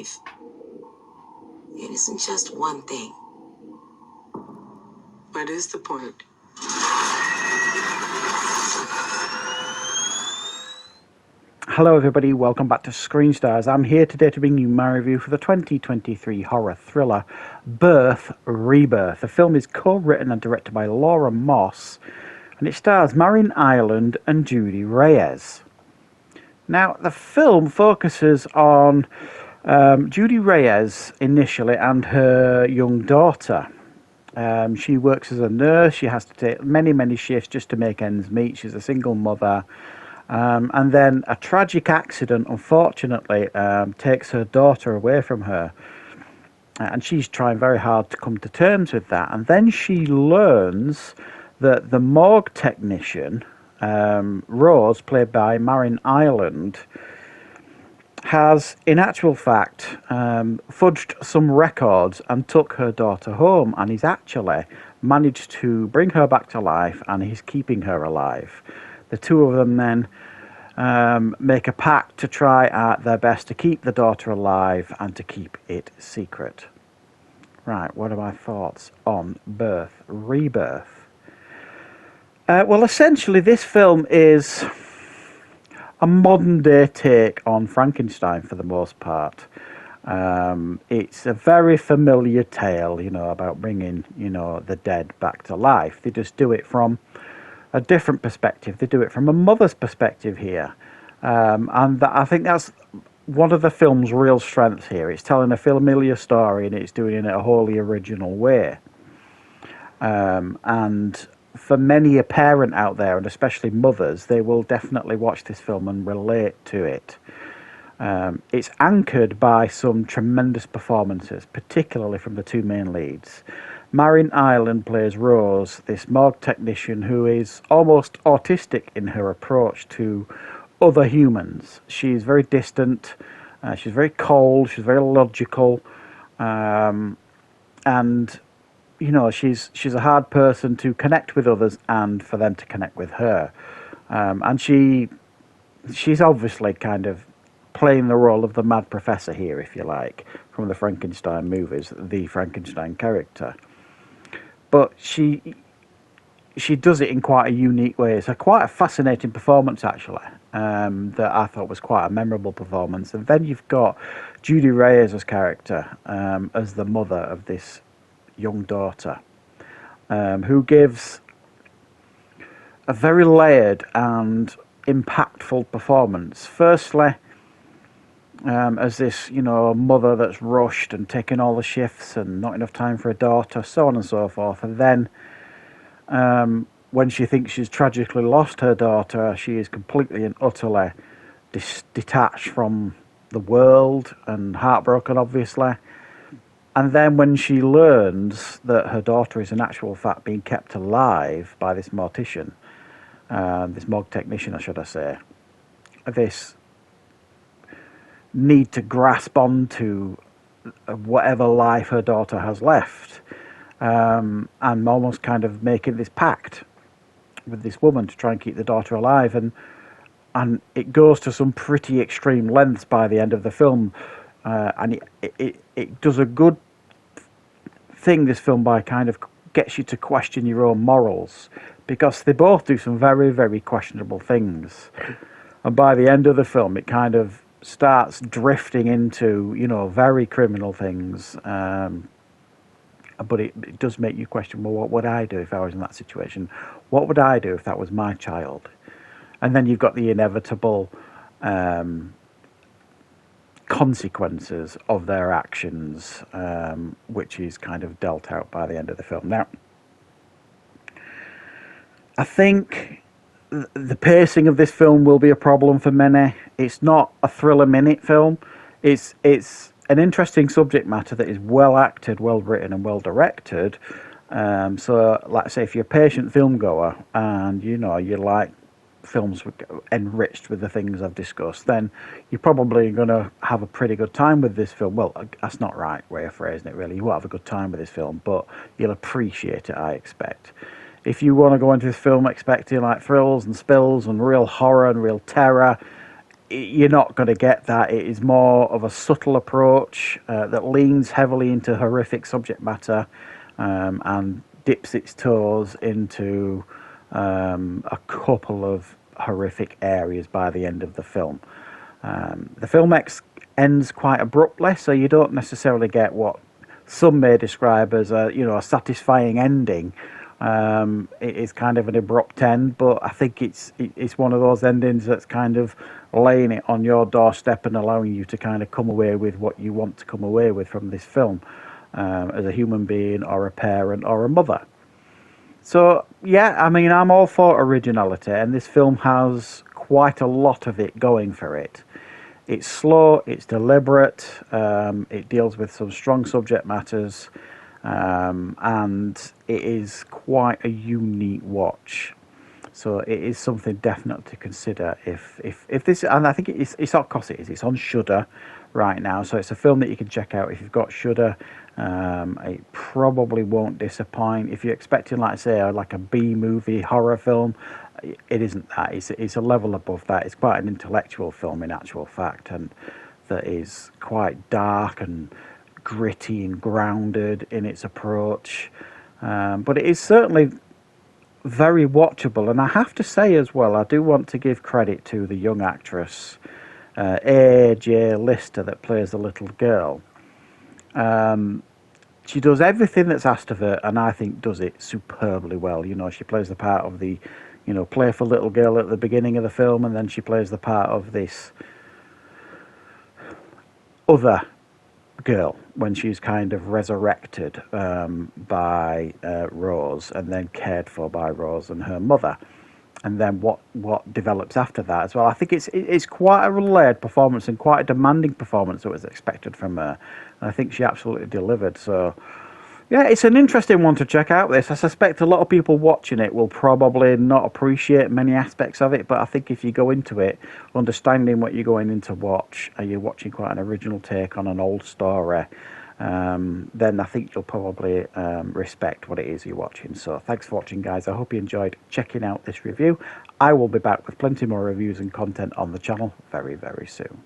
life. It isn't just one thing. What is the point? Hello everybody, welcome back to Screenstars. I'm here today to bring you my review for the 2023 horror thriller Birth, Rebirth. The film is co-written and directed by Laura Moss, and it stars Marin Ireland and Judy Reyes. Now, the film focuses on Judy Reyes initially and her young daughter. She works as a nurse. She has to take many shifts just to make ends meet. She's a single mother. And then a tragic accident, unfortunately, takes her daughter away from her. And she's trying very hard to come to terms with that. And then she learns that the morgue technician, Rose, played by Marin Ireland, has, in actual fact, fudged some records and took her daughter home. And he's actually managed to bring her back to life, and he's keeping her alive. The two of them then make a pact to try their best to keep the daughter alive and to keep it secret. Right, what are my thoughts on Birth, Rebirth? Well, essentially, this film is a modern-day take on Frankenstein for the most part. It's a very familiar tale, about bringing, the dead back to life. They just do it from a different perspective. They do it from a mother's perspective here. And I think that's one of the film's real strengths here. It's telling a familiar story and it's doing it in a wholly original way. And for many a parent out there, and especially mothers, they will definitely watch this film and relate to it. It's anchored by some tremendous performances, particularly from the two main leads. Marin Ireland plays Rose, this morgue technician who is almost autistic in her approach to other humans. She's very distant, she's very cold, she's very logical, and she's a hard person to connect with others and for them to connect with her. And she's obviously kind of playing the role of the mad professor here, if you like, from the Frankenstein movies, the Frankenstein character. But she does it in quite a unique way. It's quite a fascinating performance, actually, that I thought was quite a memorable performance. And then you've got Judy Reyes' character as the mother of this young daughter, who gives a very layered and impactful performance. Firstly, as this, mother that's rushed and taking all the shifts and not enough time for her daughter, so on and so forth. And then when she thinks she's tragically lost her daughter, she is completely and utterly detached from the world and heartbroken, obviously. And then when she learns that her daughter is in actual fact being kept alive by this mortician, this morgue technician, should I say, this need to grasp onto whatever life her daughter has left, and almost kind of making this pact with this woman to try and keep the daughter alive, and it goes to some pretty extreme lengths by the end of the film, and it does a good thing, this film, by kind of gets you to question your own morals, because they both do some very, very questionable things, and by the end of the film it kind of starts drifting into, very criminal things. But it does make you question, well, what would I do if I was in that situation? What would I do if that was my child? And then you've got the inevitable consequences of their actions, which is kind of dealt out by the end of the film. Now, I think the pacing of this film will be a problem for many. It's not a thriller minute film. It's an interesting subject matter that is well acted, well written, and well directed. So, like I say, if you're a patient film goer and you like films enriched with the things I've discussed, then you're probably going to have a pretty good time with this film. Well, that's not the right way of phrasing it, really. You won't have a good time with this film, but you'll appreciate it, I expect. If you want to go into this film expecting like thrills and spills and real horror and real terror, you're not going to get that. It is more of a subtle approach that leans heavily into horrific subject matter and dips its toes into a couple of horrific areas by the end of the film. The film ends quite abruptly, so you don't necessarily get what some may describe as a satisfying ending. It is kind of an abrupt end, but I think it's one of those endings that's kind of laying it on your doorstep and allowing you to kind of come away with what you want to come away with from this film, as a human being or a parent or a mother. So yeah, I mean, I'm all for originality, and this film has quite a lot of it going for it. It's slow, it's deliberate, it deals with some strong subject matters, and it is quite a unique watch. So it is something definitely to consider if this, and I think it's of course it is. It's on Shudder right now, so it's a film that you can check out if you've got Shudder. It probably won't disappoint. If you're expecting, like I say, like a B movie horror film, it isn't that. It's a level above that. It's quite an intellectual film in actual fact, and that is quite dark and gritty and grounded in its approach. But it is certainly very watchable, and I have to say as well, I do want to give credit to the young actress A.J. Lister that plays the little girl. She does everything that's asked of her, and I think does it superbly well. You know, she plays the part of the, playful little girl at the beginning of the film, and then she plays the part of this other girl when she's kind of resurrected by Rose, and then cared for by Rose and her mother, and then what develops after that as well. I think it's quite a layered performance and quite a demanding performance that was expected from her, and I think she absolutely delivered. So yeah, it's an interesting one to check out. This, I suspect a lot of people watching it will probably not appreciate many aspects of it, but I think if you go into it understanding what you're going in to watch, and you're watching quite an original take on an old story, then I think you'll probably respect what it is you're watching. So thanks for watching, guys. I hope you enjoyed checking out this review. I will be back with plenty more reviews and content on the channel very, very soon.